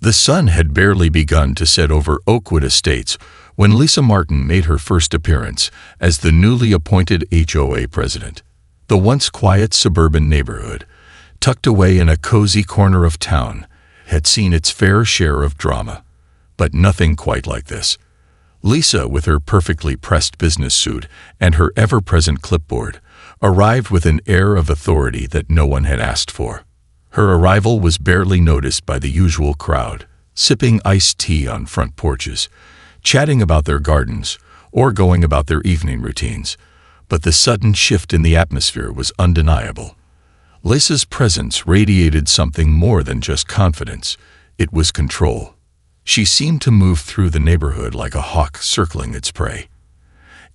The sun had barely begun to set over Oakwood Estates when Lisa Martin made her first appearance as the newly appointed HOA president. The once quiet suburban neighborhood, tucked away in a cozy corner of town, had seen its fair share of drama, but nothing quite like this. Lisa, with her perfectly pressed business suit and her ever-present clipboard, arrived with an air of authority that no one had asked for. Her arrival was barely noticed by the usual crowd, sipping iced tea on front porches, chatting about their gardens, or going about their evening routines. But the sudden shift in the atmosphere was undeniable. Lisa's presence radiated something more than just confidence. It was control. She seemed to move through the neighborhood like a hawk circling its prey.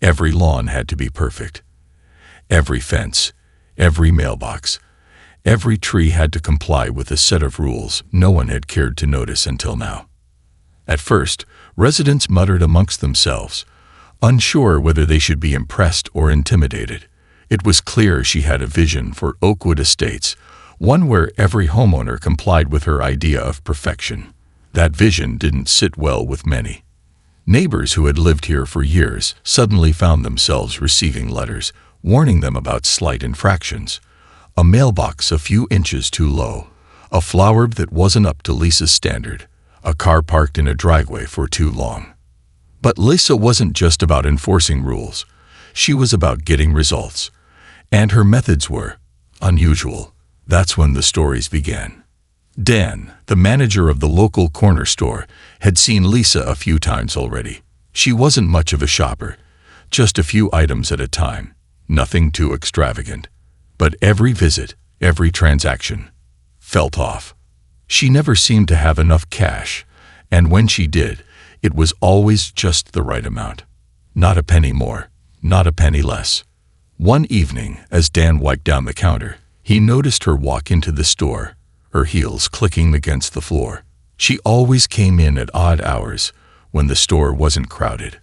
Every lawn had to be perfect. Every fence, every mailbox, every tree had to comply with a set of rules no one had cared to notice until now. At first, residents muttered amongst themselves, unsure whether they should be impressed or intimidated. It was clear she had a vision for Oakwood Estates, one where every homeowner complied with her idea of perfection. That vision didn't sit well with many. Neighbors who had lived here for years suddenly found themselves receiving letters warning them about slight infractions. A mailbox a few inches too low, a flower that wasn't up to Lisa's standard, a car parked in a driveway for too long. But Lisa wasn't just about enforcing rules. She was about getting results. And her methods were unusual. That's when the stories began. Dan, the manager of the local corner store, had seen Lisa a few times already. She wasn't much of a shopper, just a few items at a time, nothing too extravagant. But every visit, every transaction, felt off. She never seemed to have enough cash, and when she did, it was always just the right amount. Not a penny more, not a penny less. One evening, as Dan wiped down the counter, he noticed her walk into the store, her heels clicking against the floor. She always came in at odd hours, when the store wasn't crowded.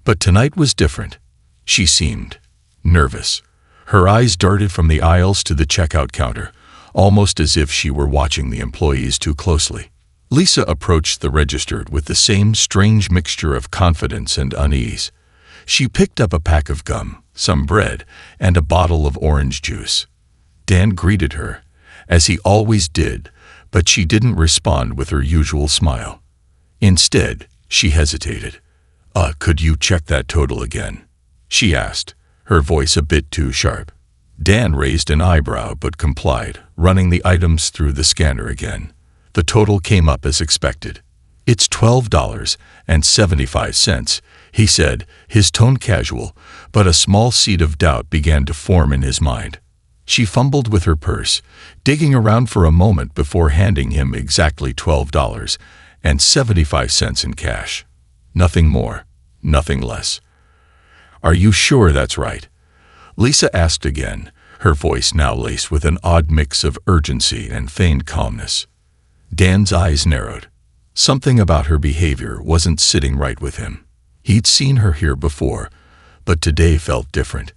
But tonight was different. She seemed nervous. Her eyes darted from the aisles to the checkout counter, almost as if she were watching the employees too closely. Lisa approached the register with the same strange mixture of confidence and unease. She picked up a pack of gum, some bread, and a bottle of orange juice. Dan greeted her, as he always did, but she didn't respond with her usual smile. Instead, she hesitated. Could you check that total again?" she asked, her voice a bit too sharp. Dan raised an eyebrow but complied, running the items through the scanner again. The total came up as expected. "It's $12.75, he said, his tone casual, but a small seed of doubt began to form in his mind. She fumbled with her purse, digging around for a moment before handing him exactly $12.75 in cash. Nothing more, nothing less. "Are you sure that's right?" Lisa asked again, her voice now laced with an odd mix of urgency and feigned calmness. Dan's eyes narrowed. Something about her behavior wasn't sitting right with him. He'd seen her here before, but today felt different.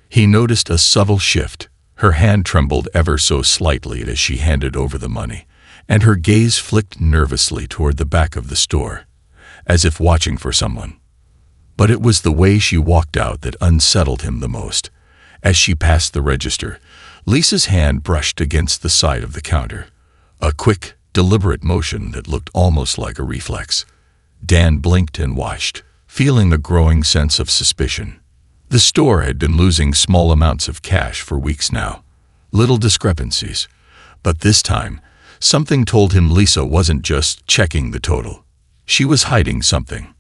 He noticed a subtle shift. Her hand trembled ever so slightly as she handed over the money, and her gaze flicked nervously toward the back of the store, as if watching for someone. But it was the way she walked out that unsettled him the most. As she passed the register, Lisa's hand brushed against the side of the counter, a quick, deliberate motion that looked almost like a reflex. Dan blinked and watched, feeling a growing sense of suspicion. The store had been losing small amounts of cash for weeks now. Little discrepancies. But this time, something told him Lisa wasn't just checking the total. She was hiding something.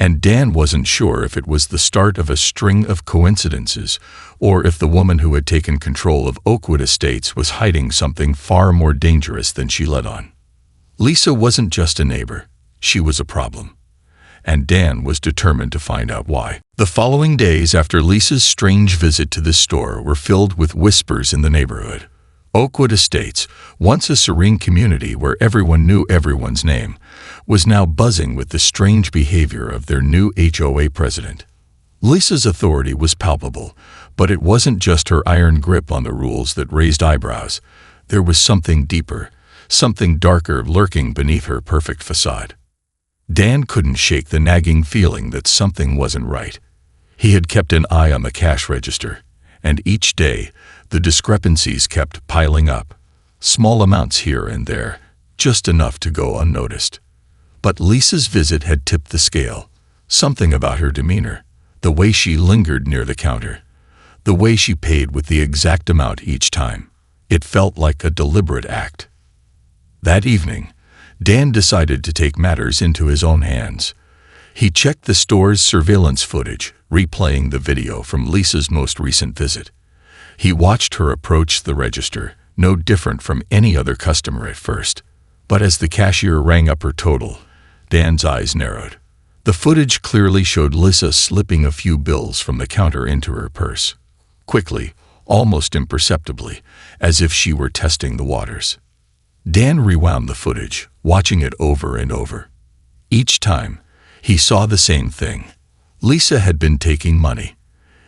And Dan wasn't sure if it was the start of a string of coincidences or if the woman who had taken control of Oakwood Estates was hiding something far more dangerous than she let on. Lisa wasn't just a neighbor. She was a problem. And Dan was determined to find out why. The following days after Lisa's strange visit to the store were filled with whispers in the neighborhood. Oakwood Estates, once a serene community where everyone knew everyone's name, was now buzzing with the strange behavior of their new HOA president. Lisa's authority was palpable, but it wasn't just her iron grip on the rules that raised eyebrows. There was something deeper, something darker lurking beneath her perfect facade. Dan couldn't shake the nagging feeling that something wasn't right. He had kept an eye on the cash register, and each day the discrepancies kept piling up. Small amounts here and there, just enough to go unnoticed. But Lisa's visit had tipped the scale. Something about her demeanor, the way she lingered near the counter, the way she paid with the exact amount each time. It felt like a deliberate act. That evening, Dan decided to take matters into his own hands. He checked the store's surveillance footage, replaying the video from Lisa's most recent visit. He watched her approach the register, no different from any other customer at first. But as the cashier rang up her total, Dan's eyes narrowed. The footage clearly showed Lisa slipping a few bills from the counter into her purse. Quickly, almost imperceptibly, as if she were testing the waters. Dan rewound the footage, watching it over and over. Each time, he saw the same thing. Lisa had been taking money.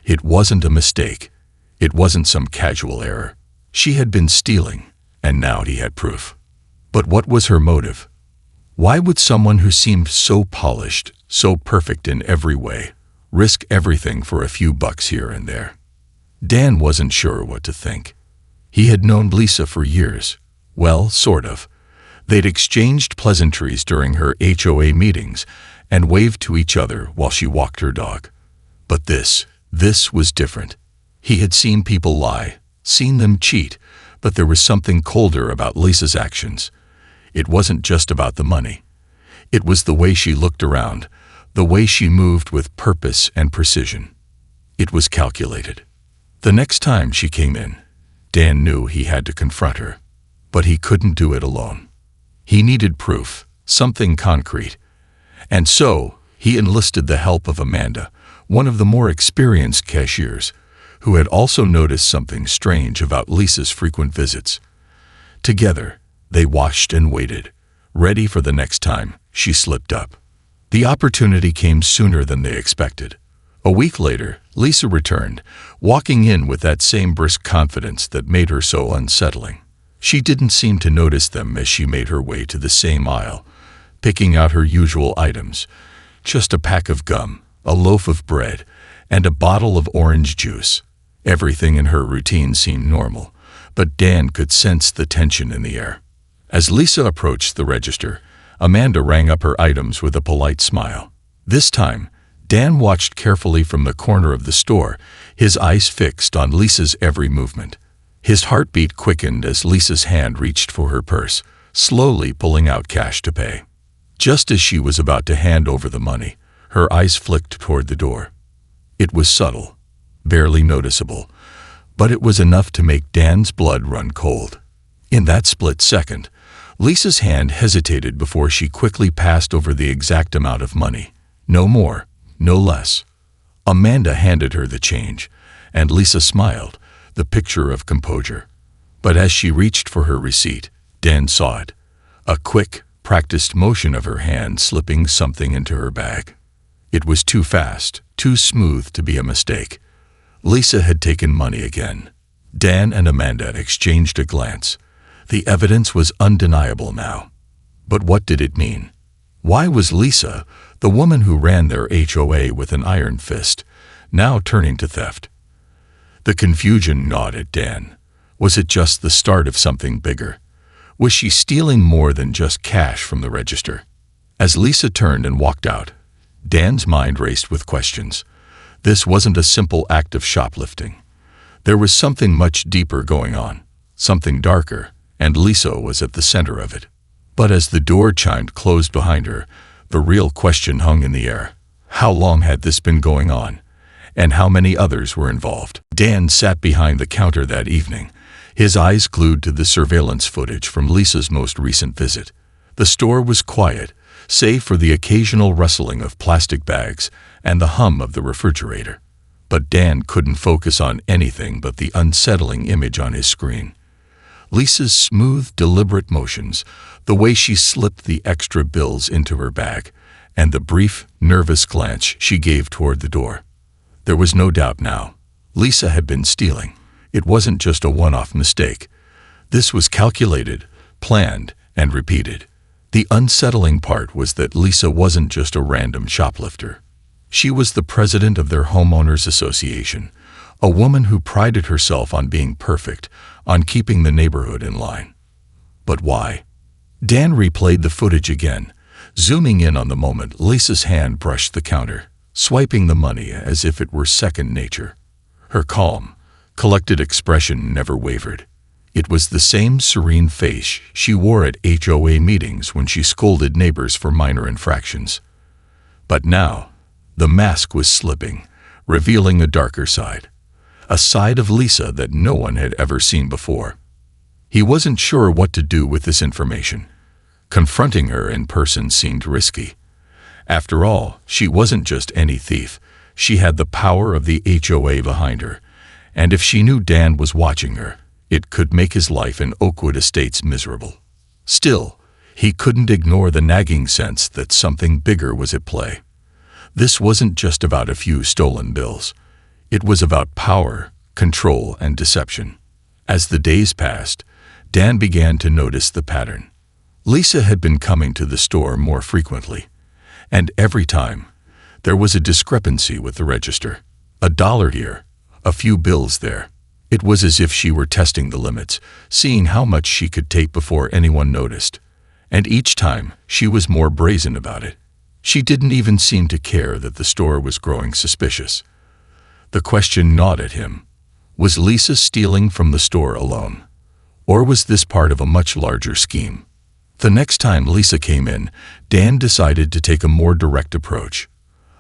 It wasn't a mistake. It wasn't some casual error. She had been stealing, and now he had proof. But what was her motive? Why would someone who seemed so polished, so perfect in every way, risk everything for a few bucks here and there? Dan wasn't sure what to think. He had known Lisa for years. Well, sort of. They'd exchanged pleasantries during her HOA meetings and waved to each other while she walked her dog. But this was different. He had seen people lie, seen them cheat, but there was something colder about Lisa's actions. It wasn't just about the money. It was the way she looked around, the way she moved with purpose and precision. It was calculated. The next time she came in, Dan knew he had to confront her. But he couldn't do it alone. He needed proof, something concrete. And so, he enlisted the help of Amanda, one of the more experienced cashiers, who had also noticed something strange about Lisa's frequent visits. Together, they watched and waited, ready for the next time she slipped up. The opportunity came sooner than they expected. A week later, Lisa returned, walking in with that same brisk confidence that made her so unsettling. She didn't seem to notice them as she made her way to the same aisle, picking out her usual items. Just a pack of gum, a loaf of bread, and a bottle of orange juice. Everything in her routine seemed normal, but Dan could sense the tension in the air. As Lisa approached the register, Amanda rang up her items with a polite smile. This time, Dan watched carefully from the corner of the store, his eyes fixed on Lisa's every movement. His heartbeat quickened as Lisa's hand reached for her purse, slowly pulling out cash to pay. Just as she was about to hand over the money, her eyes flicked toward the door. It was subtle, barely noticeable, but it was enough to make Dan's blood run cold. In that split second, Lisa's hand hesitated before she quickly passed over the exact amount of money. No more, no less. Amanda handed her the change, and Lisa smiled, the picture of composure. But as she reached for her receipt, Dan saw it. A quick, practiced motion of her hand slipping something into her bag. It was too fast, too smooth to be a mistake. Lisa had taken money again. Dan and Amanda exchanged a glance. The evidence was undeniable now. But what did it mean? Why was Lisa, the woman who ran their HOA with an iron fist, now turning to theft? The confusion gnawed at Dan. Was it just the start of something bigger? Was she stealing more than just cash from the register? As Lisa turned and walked out, Dan's mind raced with questions. This wasn't a simple act of shoplifting. There was something much deeper going on, something darker, and Lisa was at the center of it. But as the door chimed closed behind her, the real question hung in the air. How long had this been going on? And how many others were involved? Dan sat behind the counter that evening, his eyes glued to the surveillance footage from Lisa's most recent visit. The store was quiet, save for the occasional rustling of plastic bags and the hum of the refrigerator. But Dan couldn't focus on anything but the unsettling image on his screen. Lisa's smooth, deliberate motions, the way she slipped the extra bills into her bag, and the brief, nervous glance she gave toward the door. There was no doubt now. Lisa had been stealing. It wasn't just a one-off mistake. This was calculated, planned and repeated. The unsettling part was that Lisa wasn't just a random shoplifter. She was the president of their Homeowners Association, a woman who prided herself on being perfect, on keeping the neighborhood in line. But why? Dan replayed the footage again, zooming in on the moment Lisa's hand brushed the counter, swiping the money as if it were second nature. Her calm, collected expression never wavered. It was the same serene face she wore at HOA meetings when she scolded neighbors for minor infractions. But now, the mask was slipping, revealing a darker side. A side of Lisa that no one had ever seen before. He wasn't sure what to do with this information. Confronting her in person seemed risky. After all, she wasn't just any thief. She had the power of the HOA behind her, and if she knew Dan was watching her, it could make his life in Oakwood Estates miserable. Still, he couldn't ignore the nagging sense that something bigger was at play. This wasn't just about a few stolen bills. It was about power, control, and deception. As the days passed, Dan began to notice the pattern. Lisa had been coming to the store more frequently, and every time, there was a discrepancy with the register. $1 here, a few bills there. It was as if she were testing the limits, seeing how much she could take before anyone noticed. And each time, she was more brazen about it. She didn't even seem to care that the store was growing suspicious. The question gnawed at him. Was Lisa stealing from the store alone? Or was this part of a much larger scheme? The next time Lisa came in, Dan decided to take a more direct approach.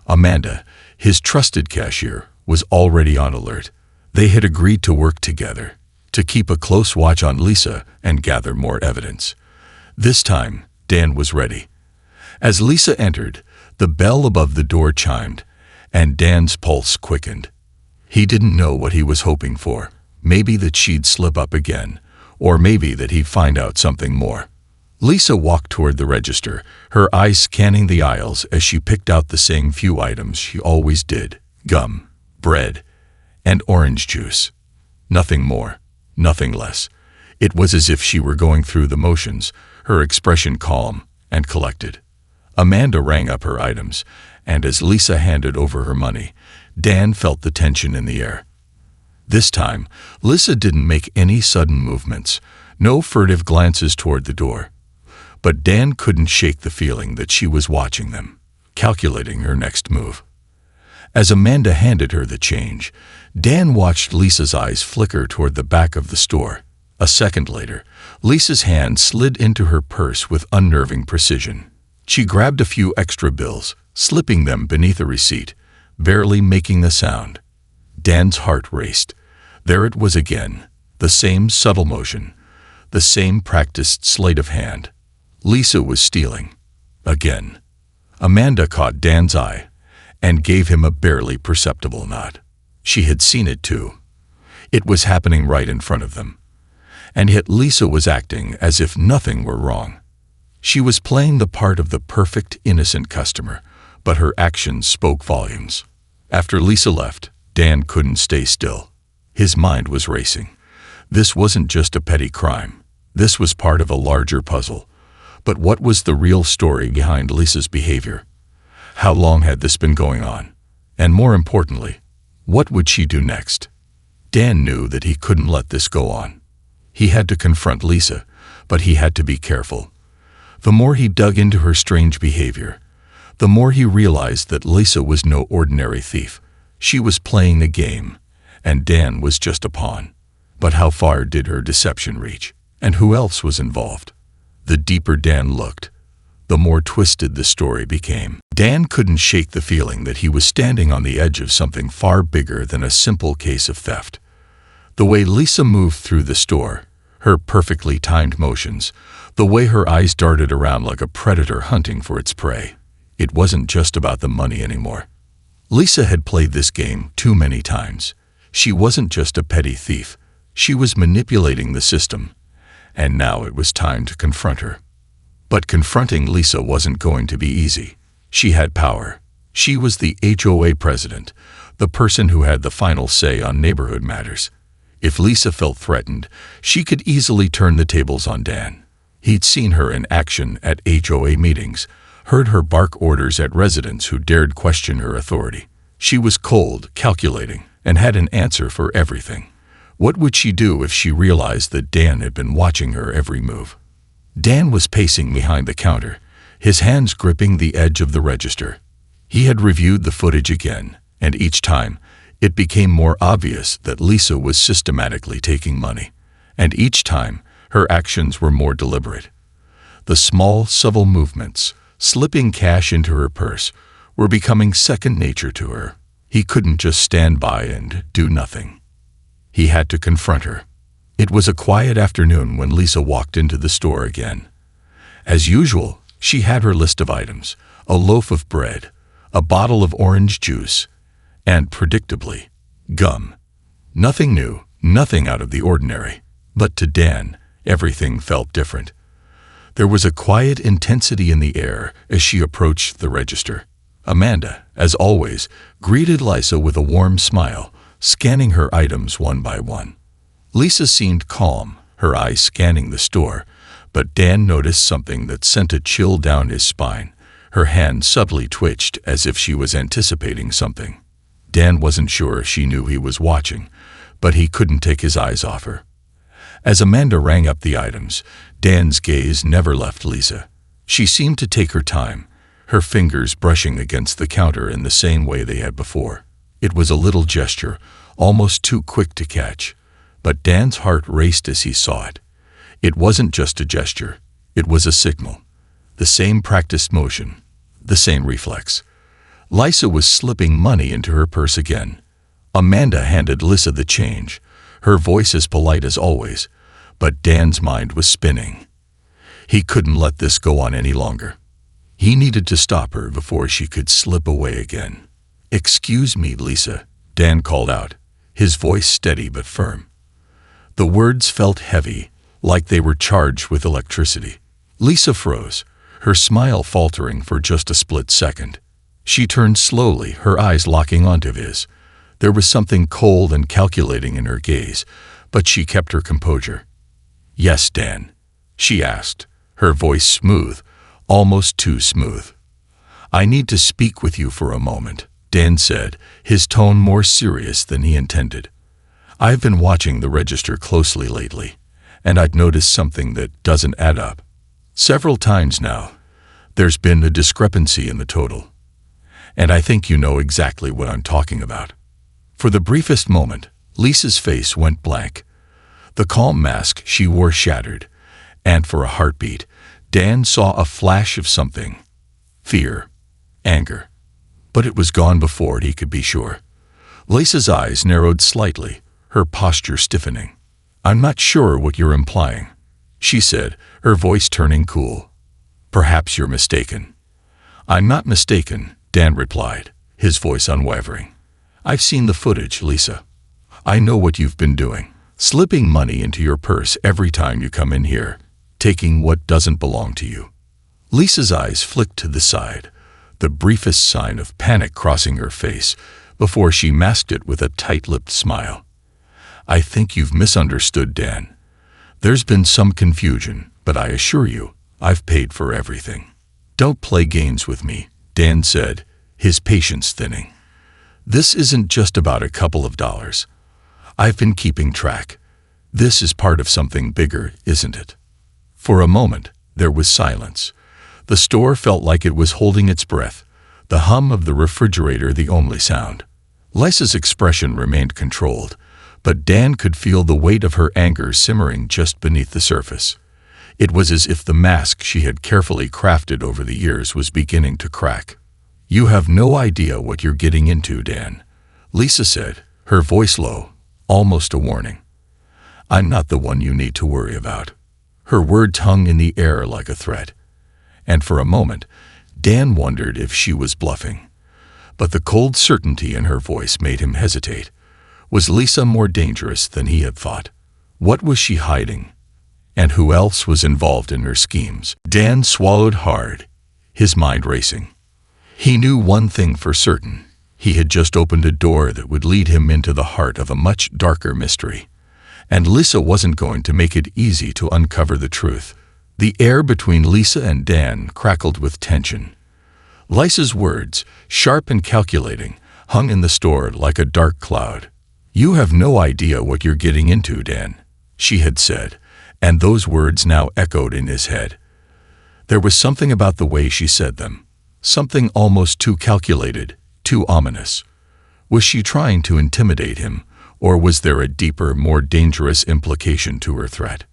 Amanda, his trusted cashier, was already on alert. They had agreed to work together, to keep a close watch on Lisa and gather more evidence. This time, Dan was ready. As Lisa entered, the bell above the door chimed, and Dan's pulse quickened. He didn't know what he was hoping for. Maybe that she'd slip up again, or maybe that he'd find out something more. Lisa walked toward the register, her eyes scanning the aisles as she picked out the same few items she always did: gum, bread, and orange juice. Nothing more, nothing less. It was as if she were going through the motions, her expression calm and collected. Amanda rang up her items, and as Lisa handed over her money, Dan felt the tension in the air. This time, Lisa didn't make any sudden movements, no furtive glances toward the door. But Dan couldn't shake the feeling that she was watching them, calculating her next move. As Amanda handed her the change, Dan watched Lisa's eyes flicker toward the back of the store. A second later, Lisa's hand slid into her purse with unnerving precision. She grabbed a few extra bills, slipping them beneath a receipt, barely making the sound. Dan's heart raced. There it was again, the same subtle motion, the same practiced sleight of hand. Lisa was stealing. Again. Amanda caught Dan's eye and gave him a barely perceptible nod. She had seen it too. It was happening right in front of them. And yet Lisa was acting as if nothing were wrong. She was playing the part of the perfect, innocent customer, but her actions spoke volumes. After Lisa left, Dan couldn't stay still. His mind was racing. This wasn't just a petty crime. This was part of a larger puzzle. But what was the real story behind Lisa's behavior? How long had this been going on? And more importantly, what would she do next? Dan knew that he couldn't let this go on. He had to confront Lisa, but he had to be careful. The more he dug into her strange behavior, the more he realized that Lisa was no ordinary thief. She was playing a game, and Dan was just a pawn. But how far did her deception reach? And who else was involved? The deeper Dan looked, the more twisted the story became. Dan couldn't shake the feeling that he was standing on the edge of something far bigger than a simple case of theft. The way Lisa moved through the store, her perfectly timed motions, the way her eyes darted around like a predator hunting for its prey. It wasn't just about the money anymore. Lisa had played this game too many times. She wasn't just a petty thief. She was manipulating the system. And now it was time to confront her. But confronting Lisa wasn't going to be easy. She had power. She was the HOA president, the person who had the final say on neighborhood matters. If Lisa felt threatened, she could easily turn the tables on Dan. He'd seen her in action at HOA meetings, heard her bark orders at residents who dared question her authority. She was cold, calculating, and had an answer for everything. What would she do if she realized that Dan had been watching her every move? Dan was pacing behind the counter, his hands gripping the edge of the register. He had reviewed the footage again, and each time, it became more obvious that Lisa was systematically taking money. And each time, her actions were more deliberate. The small, subtle movements, slipping cash into her purse, were becoming second nature to her. He couldn't just stand by and do nothing. He had to confront her. It was a quiet afternoon when Lisa walked into the store again. As usual, she had her list of items: a loaf of bread, a bottle of orange juice, and, predictably, gum. Nothing new, nothing out of the ordinary. But to Dan, everything felt different. There was a quiet intensity in the air as she approached the register. Amanda, as always, greeted Lisa with a warm smile, scanning her items one by one. Lisa seemed calm, her eyes scanning the store, but Dan noticed something that sent a chill down his spine. Her hand subtly twitched as if she was anticipating something. Dan wasn't sure if she knew he was watching, but he couldn't take his eyes off her. As Amanda rang up the items, Dan's gaze never left Lisa. She seemed to take her time, her fingers brushing against the counter in the same way they had before. It was a little gesture, almost too quick to catch, but Dan's heart raced as he saw it. It wasn't just a gesture, it was a signal. The same practiced motion, the same reflex. Lisa was slipping money into her purse again. Amanda handed Lisa the change, her voice as polite as always, but Dan's mind was spinning. He couldn't let this go on any longer. He needed to stop her before she could slip away again. "Excuse me, Lisa," Dan called out, his voice steady but firm. The words felt heavy, like they were charged with electricity. Lisa froze, her smile faltering for just a split second. She turned slowly, her eyes locking onto his. There was something cold and calculating in her gaze, but she kept her composure. "Yes, Dan?" she asked, her voice smooth, almost too smooth. "I need to speak with you for a moment," Dan said, his tone more serious than he intended. "I've been watching the register closely lately, and I've noticed something that doesn't add up. Several times now, there's been a discrepancy in the total. And I think you know exactly what I'm talking about." For the briefest moment, Lisa's face went blank. The calm mask she wore shattered, and for a heartbeat, Dan saw a flash of something. Fear, anger. But it was gone before he could be sure. Lisa's eyes narrowed slightly, her posture stiffening. "I'm not sure what you're implying," she said, her voice turning cool. "Perhaps you're mistaken." "I'm not mistaken," Dan replied, his voice unwavering. "I've seen the footage, Lisa. I know what you've been doing. Slipping money into your purse every time you come in here, taking what doesn't belong to you." Lisa's eyes flicked to the side, the briefest sign of panic crossing her face, before she masked it with a tight-lipped smile. "I think you've misunderstood, Dan. There's been some confusion, but I assure you, I've paid for everything." "Don't play games with me," Dan said, his patience thinning. "This isn't just about a couple of dollars. I've been keeping track. This is part of something bigger, isn't it?" For a moment, there was silence. The store felt like it was holding its breath, the hum of the refrigerator the only sound. Lisa's expression remained controlled, but Dan could feel the weight of her anger simmering just beneath the surface. It was as if the mask she had carefully crafted over the years was beginning to crack. "You have no idea what you're getting into, Dan," Lisa said, her voice low, almost a warning. "I'm not the one you need to worry about." Her words hung in the air like a threat. And for a moment, Dan wondered if she was bluffing. But the cold certainty in her voice made him hesitate. Was Lisa more dangerous than he had thought? What was she hiding? And who else was involved in her schemes? Dan swallowed hard, his mind racing. He knew one thing for certain. He had just opened a door that would lead him into the heart of a much darker mystery. And Lisa wasn't going to make it easy to uncover the truth. The air between Lisa and Dan crackled with tension. Lisa's words, sharp and calculating, hung in the store like a dark cloud. "You have no idea what you're getting into, Dan," she had said, and those words now echoed in his head. There was something about the way she said them, something almost too calculated, too ominous. Was she trying to intimidate him, or was there a deeper, more dangerous implication to her threat?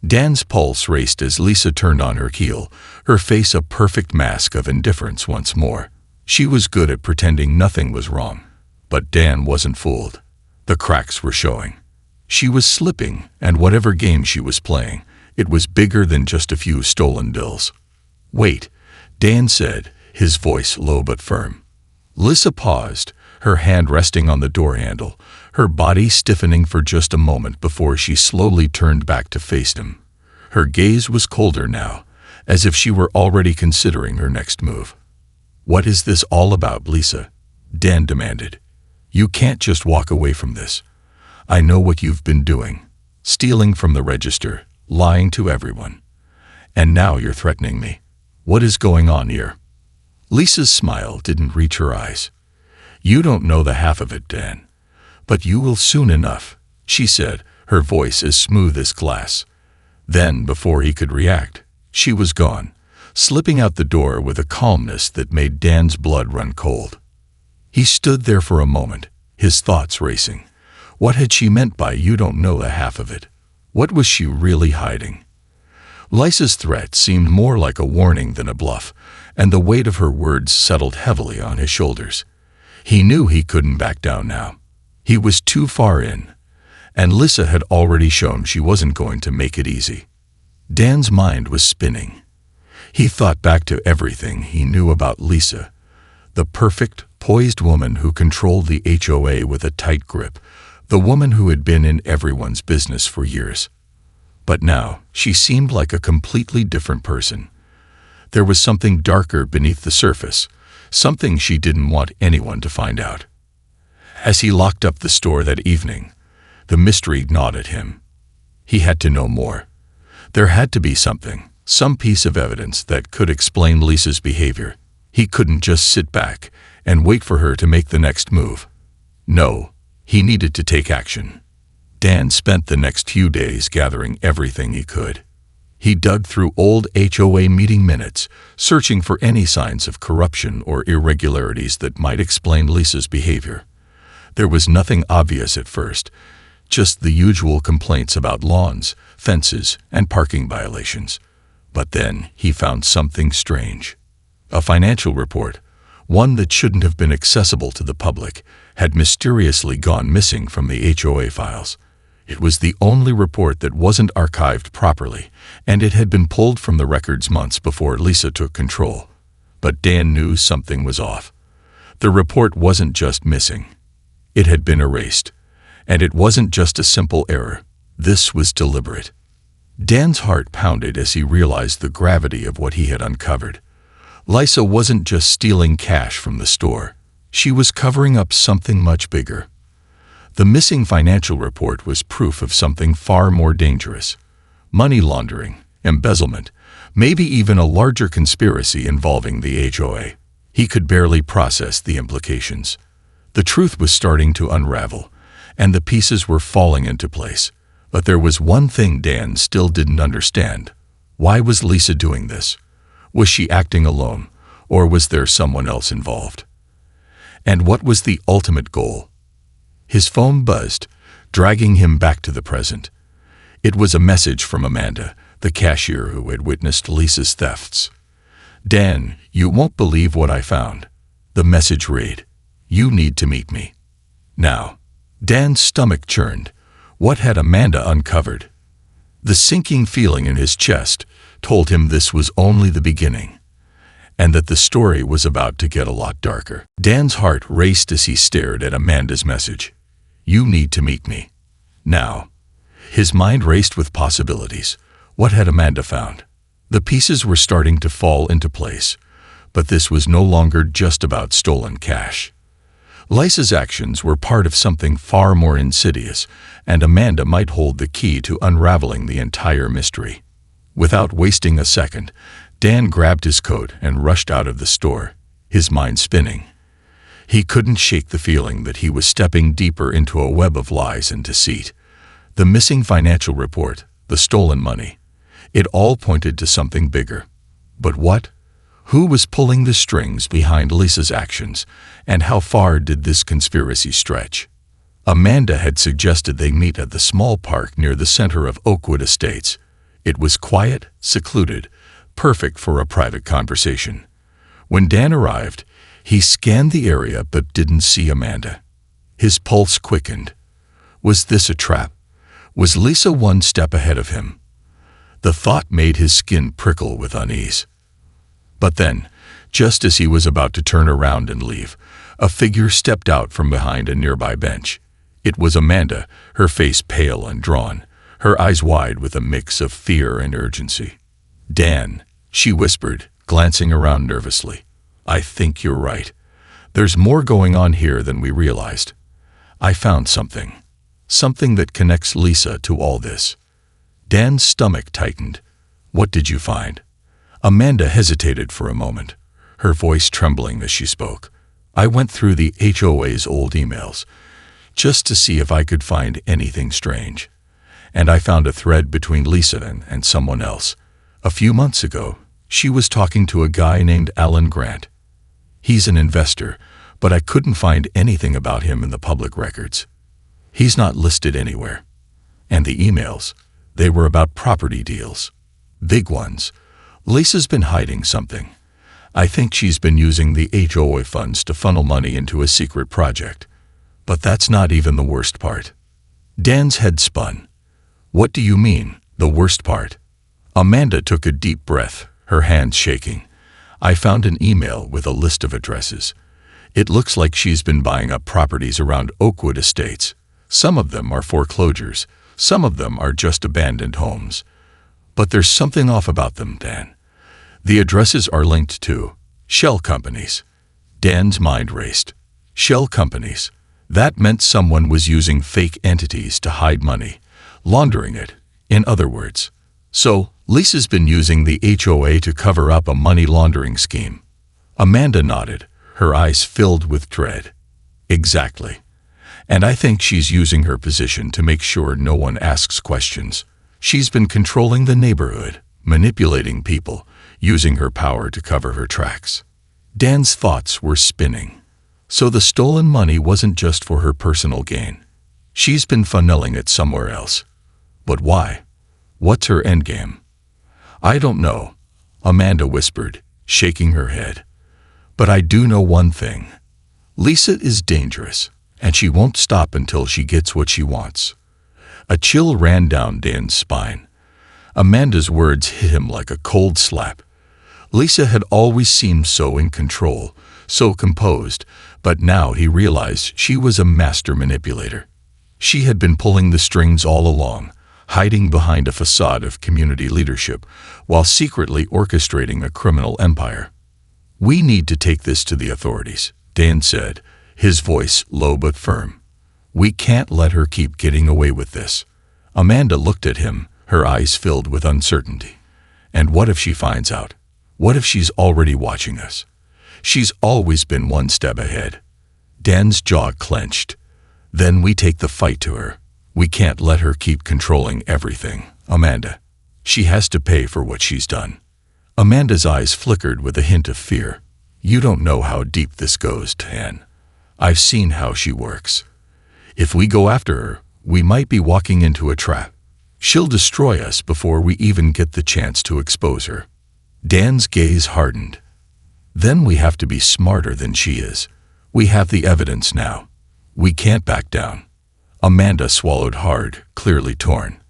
Dan's pulse raced as Lisa turned on her heel, her face a perfect mask of indifference once more. She was good at pretending nothing was wrong. But Dan wasn't fooled. The cracks were showing. She was slipping, and whatever game she was playing, it was bigger than just a few stolen bills. "Wait," Dan said, his voice low but firm. Lisa paused, her hand resting on the door handle, her body stiffening for just a moment before she slowly turned back to face him. Her gaze was colder now, as if she were already considering her next move. "What is this all about, Lisa?" Dan demanded. "You can't just walk away from this. I know what you've been doing. Stealing from the register, lying to everyone. And now you're threatening me. What is going on here?" Lisa's smile didn't reach her eyes. "You don't know the half of it, Dan. But you will soon enough," she said, her voice as smooth as glass. Then, before he could react, she was gone, slipping out the door with a calmness that made Dan's blood run cold. He stood there for a moment, his thoughts racing. What had she meant by "you don't know the half of it"? What was she really hiding? Lisa's threat seemed more like a warning than a bluff, and the weight of her words settled heavily on his shoulders. He knew he couldn't back down now. He was too far in, and Lisa had already shown she wasn't going to make it easy. Dan's mind was spinning. He thought back to everything he knew about Lisa, the perfect, poised woman who controlled the HOA with a tight grip, the woman who had been in everyone's business for years. But now, she seemed like a completely different person. There was something darker beneath the surface, something she didn't want anyone to find out. As he locked up the store that evening, the mystery gnawed at him. He had to know more. There had to be something, some piece of evidence that could explain Lisa's behavior. He couldn't just sit back and wait for her to make the next move. No, he needed to take action. Dan spent the next few days gathering everything he could. He dug through old HOA meeting minutes, searching for any signs of corruption or irregularities that might explain Lisa's behavior. There was nothing obvious at first, just the usual complaints about lawns, fences, and parking violations. But then he found something strange. A financial report, one that shouldn't have been accessible to the public, had mysteriously gone missing from the HOA files. It was the only report that wasn't archived properly, and it had been pulled from the records months before Lisa took control. But Dan knew something was off. The report wasn't just missing. It had been erased. And it wasn't just a simple error. This was deliberate. Dan's heart pounded as he realized the gravity of what he had uncovered. Lisa wasn't just stealing cash from the store. She was covering up something much bigger. The missing financial report was proof of something far more dangerous. Money laundering, embezzlement, maybe even a larger conspiracy involving the HOA. He could barely process the implications. The truth was starting to unravel, and the pieces were falling into place. But there was one thing Dan still didn't understand. Why was Lisa doing this? Was she acting alone, or was there someone else involved? And what was the ultimate goal? His phone buzzed, dragging him back to the present. It was a message from Amanda, the cashier who had witnessed Lisa's thefts. "Dan, you won't believe what I found." The message read, "You need to meet me now." Dan's stomach churned. What had Amanda uncovered? The sinking feeling in his chest told him this was only the beginning, and that the story was about to get a lot darker. Dan's heart raced as he stared at Amanda's message. "You need to meet me now." His mind raced with possibilities. What had Amanda found? The pieces were starting to fall into place, but this was no longer just about stolen cash. Lisa's actions were part of something far more insidious, and Amanda might hold the key to unraveling the entire mystery. Without wasting a second, Dan grabbed his coat and rushed out of the store, his mind spinning. He couldn't shake the feeling that he was stepping deeper into a web of lies and deceit. The missing financial report, the stolen money, it all pointed to something bigger. But what? Who was pulling the strings behind Lisa's actions, and how far did this conspiracy stretch? Amanda had suggested they meet at the small park near the center of Oakwood Estates. It was quiet, secluded, perfect for a private conversation. When Dan arrived, he scanned the area but didn't see Amanda. His pulse quickened. Was this a trap? Was Lisa one step ahead of him? The thought made his skin prickle with unease. But then, just as he was about to turn around and leave, a figure stepped out from behind a nearby bench. It was Amanda, her face pale and drawn, her eyes wide with a mix of fear and urgency. "Dan," she whispered, glancing around nervously. "I think you're right. There's more going on here than we realized. I found something. Something that connects Lisa to all this." Dan's stomach tightened. "What did you find?" Amanda hesitated for a moment, her voice trembling as she spoke. "I went through the HOA's old emails, just to see if I could find anything strange. And I found a thread between Lisa and someone else. A few months ago, she was talking to a guy named Alan Grant. He's an investor, but I couldn't find anything about him in the public records. He's not listed anywhere. And the emails, they were about property deals. Big ones. Lisa's been hiding something. I think she's been using the HOA funds to funnel money into a secret project. But that's not even the worst part." Dan's head spun. "What do you mean, the worst part?" Amanda took a deep breath, her hands shaking. "I found an email with a list of addresses. It looks like she's been buying up properties around Oakwood Estates. Some of them are foreclosures, some of them are just abandoned homes. But there's something off about them, Dan. The addresses are linked to shell companies." Dan's mind raced. Shell companies. That meant someone was using fake entities to hide money, laundering it, in other words. So, Lisa's been using the HOA to cover up a money laundering scheme. Amanda nodded, her eyes filled with dread. "Exactly. And I think she's using her position to make sure no one asks questions. She's been controlling the neighborhood, manipulating people, using her power to cover her tracks." Dan's thoughts were spinning. So the stolen money wasn't just for her personal gain. She's been funneling it somewhere else. But why? What's her endgame? "I don't know," Amanda whispered, shaking her head. "But I do know one thing. Lisa is dangerous, and she won't stop until she gets what she wants." A chill ran down Dan's spine. Amanda's words hit him like a cold slap. Lisa had always seemed so in control, so composed, but now he realized she was a master manipulator. She had been pulling the strings all along, hiding behind a facade of community leadership, while secretly orchestrating a criminal empire. "We need to take this to the authorities," Dan said, his voice low but firm. "We can't let her keep getting away with this." Amanda looked at him, her eyes filled with uncertainty. "And what if she finds out? What if she's already watching us? She's always been one step ahead." Dan's jaw clenched. "Then we take the fight to her. We can't let her keep controlling everything, Amanda. She has to pay for what she's done." Amanda's eyes flickered with a hint of fear. "You don't know how deep this goes, Dan. I've seen how she works. If we go after her, we might be walking into a trap. She'll destroy us before we even get the chance to expose her." Dan's gaze hardened. "Then we have to be smarter than she is. We have the evidence now. We can't back down." Amanda swallowed hard, clearly torn.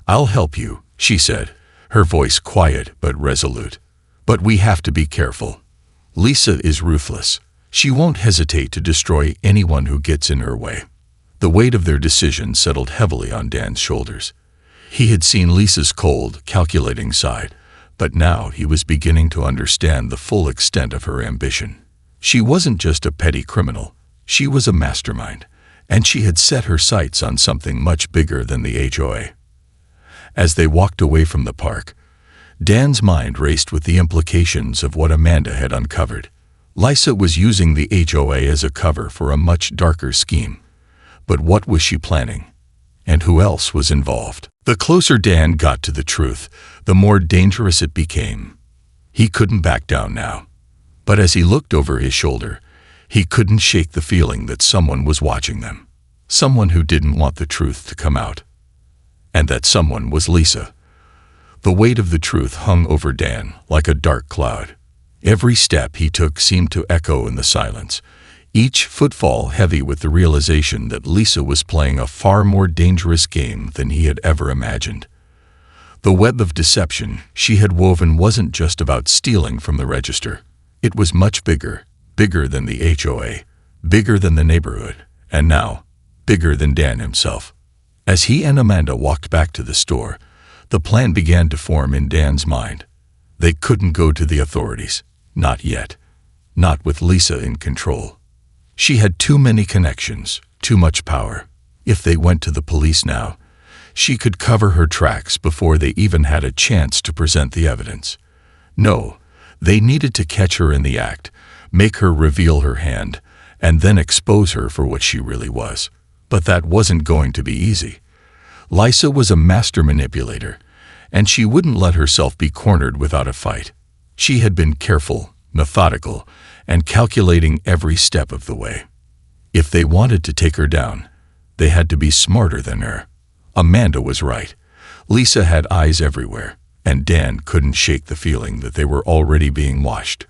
"I'll help you," she said, her voice quiet but resolute. "But we have to be careful. Lisa is ruthless. She won't hesitate to destroy anyone who gets in her way." The weight of their decision settled heavily on Dan's shoulders. He had seen Lisa's cold, calculating side, but now he was beginning to understand the full extent of her ambition. She wasn't just a petty criminal, she was a mastermind, and she had set her sights on something much bigger than the HOA. As they walked away from the park, Dan's mind raced with the implications of what Amanda had uncovered. Lisa was using the HOA as a cover for a much darker scheme. But what was she planning? And who else was involved? The closer Dan got to the truth, the more dangerous it became. He couldn't back down now. But as he looked over his shoulder, he couldn't shake the feeling that someone was watching them. Someone who didn't want the truth to come out. And that someone was Lisa. The weight of the truth hung over Dan like a dark cloud. Every step he took seemed to echo in the silence, each footfall heavy with the realization that Lisa was playing a far more dangerous game than he had ever imagined. The web of deception she had woven wasn't just about stealing from the register. It was much bigger, bigger than the HOA, bigger than the neighborhood, and now, bigger than Dan himself. As he and Amanda walked back to the store, the plan began to form in Dan's mind. They couldn't go to the authorities. Not yet. Not with Lisa in control. She had too many connections, too much power. If they went to the police now, she could cover her tracks before they even had a chance to present the evidence. No, they needed to catch her in the act, make her reveal her hand, and then expose her for what she really was. But that wasn't going to be easy. Lisa was a master manipulator, and she wouldn't let herself be cornered without a fight. She had been careful, methodical, and calculating every step of the way. If they wanted to take her down, they had to be smarter than her. Amanda was right. Lisa had eyes everywhere, and Dan couldn't shake the feeling that they were already being watched.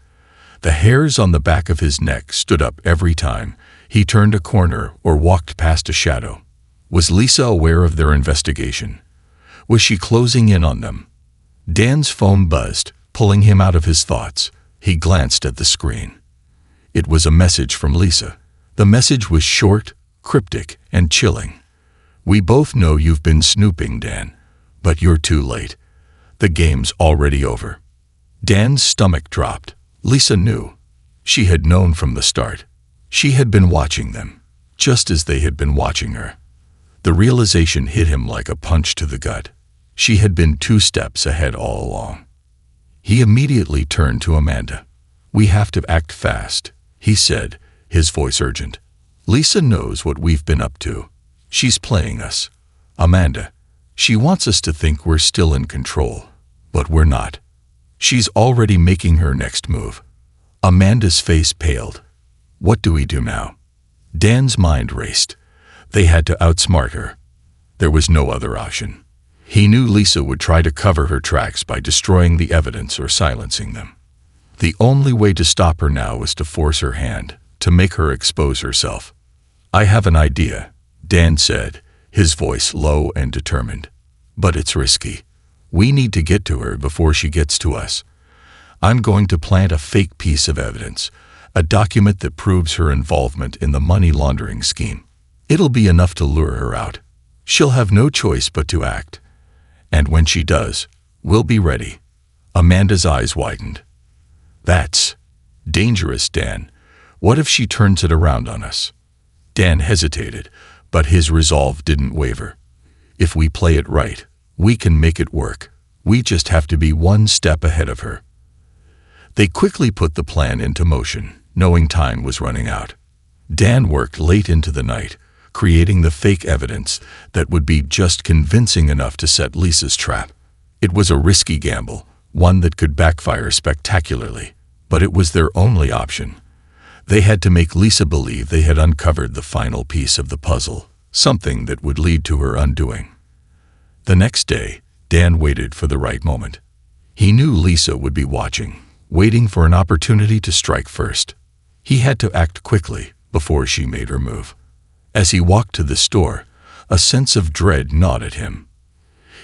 The hairs on the back of his neck stood up every time he turned a corner or walked past a shadow. Was Lisa aware of their investigation? Was she closing in on them? Dan's phone buzzed, pulling him out of his thoughts. He glanced at the screen. It was a message from Lisa. The message was short, cryptic, and chilling. "We both know you've been snooping, Dan, but you're too late. The game's already over." Dan's stomach dropped. Lisa knew. She had known from the start. She had been watching them, just as they had been watching her. The realization hit him like a punch to the gut. She had been 2 steps ahead all along. He immediately turned to Amanda. "We have to act fast," he said, his voice urgent. "Lisa knows what we've been up to. She's playing us. Amanda, she wants us to think we're still in control, but we're not. She's already making her next move." Amanda's face paled. What do we do now? Dan's mind raced. They had to outsmart her. There was no other option. He knew Lisa would try to cover her tracks by destroying the evidence or silencing them. The only way to stop her now was to force her hand, to make her expose herself. "I have an idea," Dan said, his voice low and determined. "But it's risky. We need to get to her before she gets to us. I'm going to plant a fake piece of evidence, a document that proves her involvement in the money laundering scheme. It'll be enough to lure her out. She'll have no choice but to act. And when she does, we'll be ready." Amanda's eyes widened. "That's dangerous, Dan. What if she turns it around on us?" Dan hesitated, but his resolve didn't waver. "If we play it right, we can make it work. We just have to be 1 step ahead of her." They quickly put the plan into motion, knowing time was running out. Dan worked late into the night, creating the fake evidence that would be just convincing enough to set Lisa's trap. It was a risky gamble, one that could backfire spectacularly, but it was their only option. They had to make Lisa believe they had uncovered the final piece of the puzzle, something that would lead to her undoing. The next day, Dan waited for the right moment. He knew Lisa would be watching, waiting for an opportunity to strike first. He had to act quickly before she made her move. As he walked to the store, a sense of dread gnawed at him.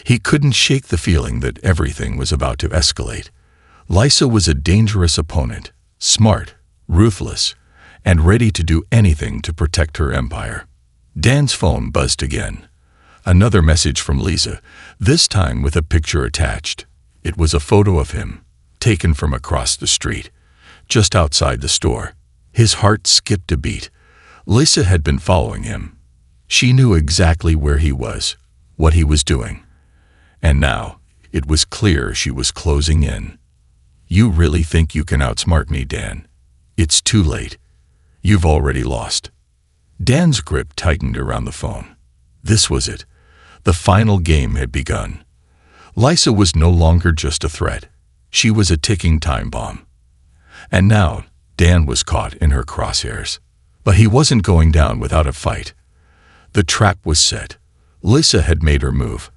He couldn't shake the feeling that everything was about to escalate. Lisa was a dangerous opponent, smart, ruthless, and ready to do anything to protect her empire. Dan's phone buzzed again. Another message from Lisa, this time with a picture attached. It was a photo of him, taken from across the street, just outside the store. His heart skipped a beat. Lisa had been following him. She knew exactly where he was, what he was doing. And now, It was clear she was closing in. "You really think you can outsmart me, Dan? It's too late. You've already lost." Dan's grip tightened around the phone. This was it. The final game had begun. Lisa was no longer just a threat. She was a ticking time bomb. And now, Dan was caught in her crosshairs. But he wasn't going down without a fight. The trap was set. Lisa had made her move.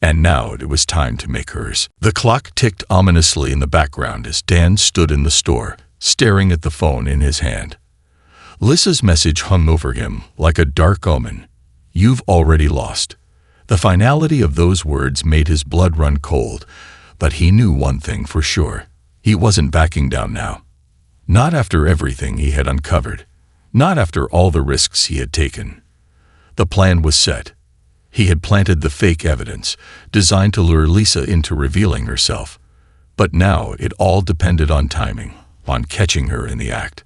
And now it was time to make hers. The clock ticked ominously in the background as Dan stood in the store, staring at the phone in his hand. Lisa's message hung over him like a dark omen. "You've already lost." The finality of those words made his blood run cold, but he knew one thing for sure. He wasn't backing down now. Not after everything he had uncovered. Not after all the risks he had taken. The plan was set. He had planted the fake evidence, designed to lure Lisa into revealing herself. But now it all depended on timing, on catching her in the act.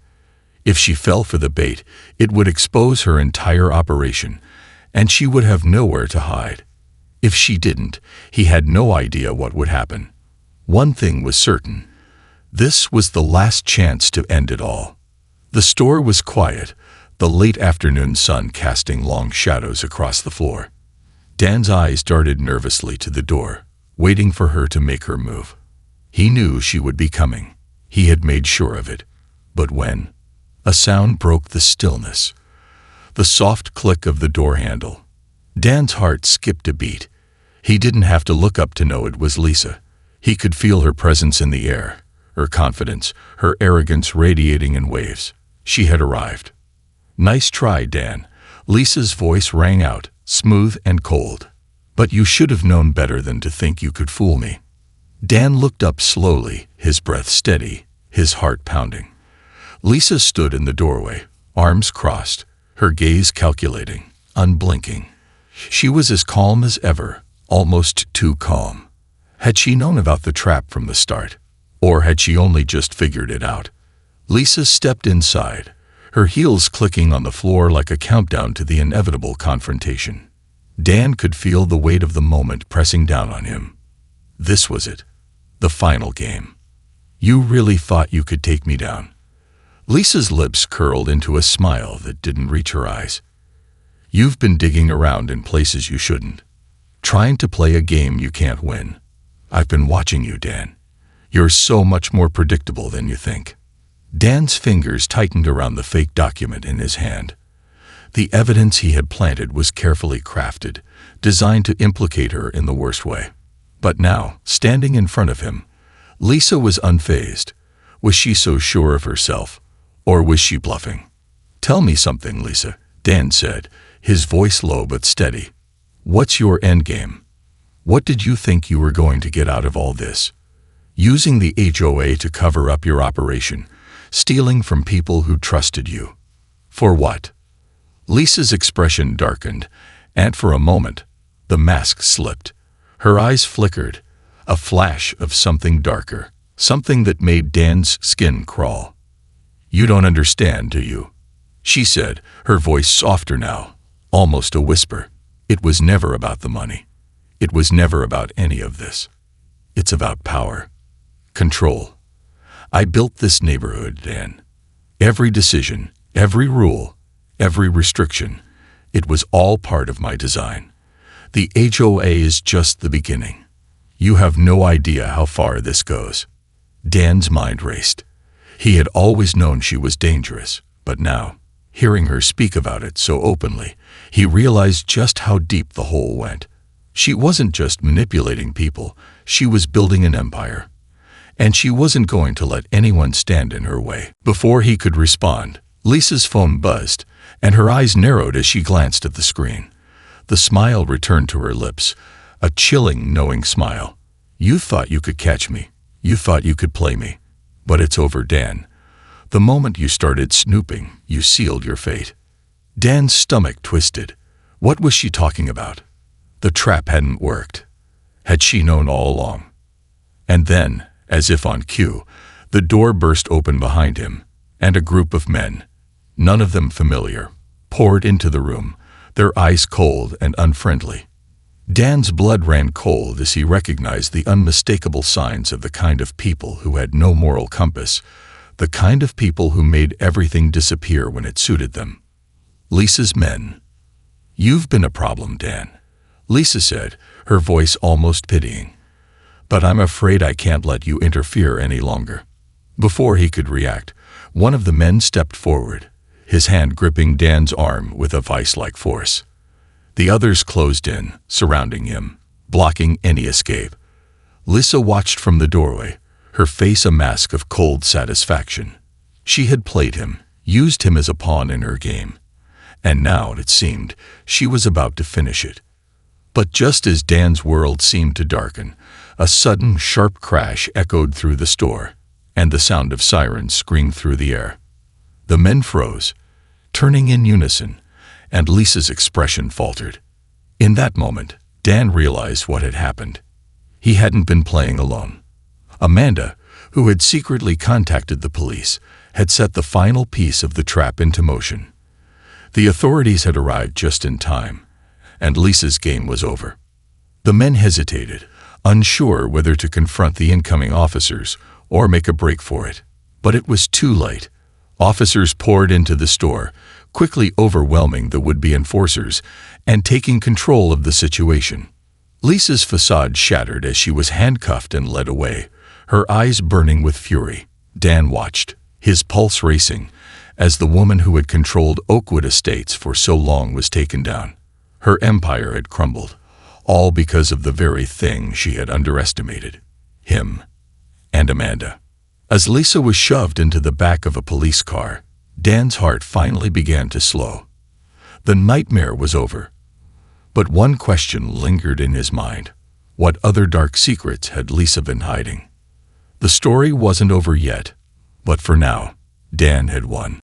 If she fell for the bait, it would expose her entire operation, and she would have nowhere to hide. If she didn't, he had no idea what would happen. One thing was certain. This was the last chance to end it all. The store was quiet, the late afternoon sun casting long shadows across the floor. Dan's eyes darted nervously to the door, waiting for her to make her move. He knew she would be coming. He had made sure of it. But when? A sound broke the stillness. The soft click of the door handle. Dan's heart skipped a beat. He didn't have to look up to know it was Lisa. He could feel her presence in the air, her confidence, her arrogance radiating in waves. She had arrived. "Nice try, Dan." Lisa's voice rang out, smooth and cold. "But you should have known better than to think you could fool me." Dan looked up slowly, his breath steady, his heart pounding. Lisa stood in the doorway, arms crossed, her gaze calculating, unblinking. She was as calm as ever, almost too calm. Had she known about the trap from the start? Or had she only just figured it out? Lisa stepped inside, her heels clicking on the floor like a countdown to the inevitable confrontation. Dan could feel the weight of the moment pressing down on him. This was it. The final game. "You really thought you could take me down?" Lisa's lips curled into a smile that didn't reach her eyes. "You've been digging around in places you shouldn't. Trying to play a game you can't win. I've been watching you, Dan. You're so much more predictable than you think." Dan's fingers tightened around the fake document in his hand. The evidence he had planted was carefully crafted, designed to implicate her in the worst way. But now, standing in front of him, Lisa was unfazed. Was she so sure of herself? Or was she bluffing? "Tell me something, Lisa," Dan said, his voice low but steady. "What's your endgame? What did you think you were going to get out of all this? Using the HOA to cover up your operation, stealing from people who trusted you. For what?" Lisa's expression darkened, and for a moment, the mask slipped. Her eyes flickered, a flash of something darker, something that made Dan's skin crawl. "You don't understand, do you?" she said, her voice softer now, almost a whisper. "It was never about the money. It was never about any of this. It's about power. Control. I built this neighborhood, Dan. Every decision, every rule, every restriction, it was all part of my design. The HOA is just the beginning. You have no idea how far this goes." Dan's mind raced. He had always known she was dangerous, but now, hearing her speak about it so openly, he realized just how deep the hole went. She wasn't just manipulating people, she was building an empire. And she wasn't going to let anyone stand in her way. Before he could respond, Lisa's phone buzzed, and her eyes narrowed as she glanced at the screen. The smile returned to her lips, a chilling, knowing smile. "You thought you could catch me. You thought you could play me. But it's over, Dan. The moment you started snooping, you sealed your fate." Dan's stomach twisted. What was she talking about? The trap hadn't worked. Had she known all along? And then, as if on cue, the door burst open behind him, and a group of men, none of them familiar, poured into the room, their eyes cold and unfriendly. Dan's blood ran cold as he recognized the unmistakable signs of the kind of people who had no moral compass, the kind of people who made everything disappear when it suited them. Lisa's men. "You've been a problem, Dan," Lisa said, her voice almost pitying. "But I'm afraid I can't let you interfere any longer." Before he could react, one of the men stepped forward, his hand gripping Dan's arm with a vice-like force. The others closed in, surrounding him, blocking any escape. Lisa watched from the doorway, her face a mask of cold satisfaction. She had played him, used him as a pawn in her game, and now, it seemed, she was about to finish it. But just as Dan's world seemed to darken, a sudden, sharp crash echoed through the store, and the sound of sirens screamed through the air. The men froze, turning in unison, and Lisa's expression faltered. In that moment, Dan realized what had happened. He hadn't been playing alone. Amanda, who had secretly contacted the police, had set the final piece of the trap into motion. The authorities had arrived just in time, and Lisa's game was over. The men hesitated, unsure whether to confront the incoming officers or make a break for it. But it was too late. Officers poured into the store, quickly overwhelming the would-be enforcers and taking control of the situation. Lisa's facade shattered as she was handcuffed and led away, her eyes burning with fury. Dan watched, his pulse racing, as the woman who had controlled Oakwood Estates for so long was taken down. Her empire had crumbled, all because of the very thing she had underestimated: him and Amanda. As Lisa was shoved into the back of a police car, Dan's heart finally began to slow. The nightmare was over. But one question lingered in his mind. What other dark secrets had Lisa been hiding? The story wasn't over yet, but for now, Dan had won.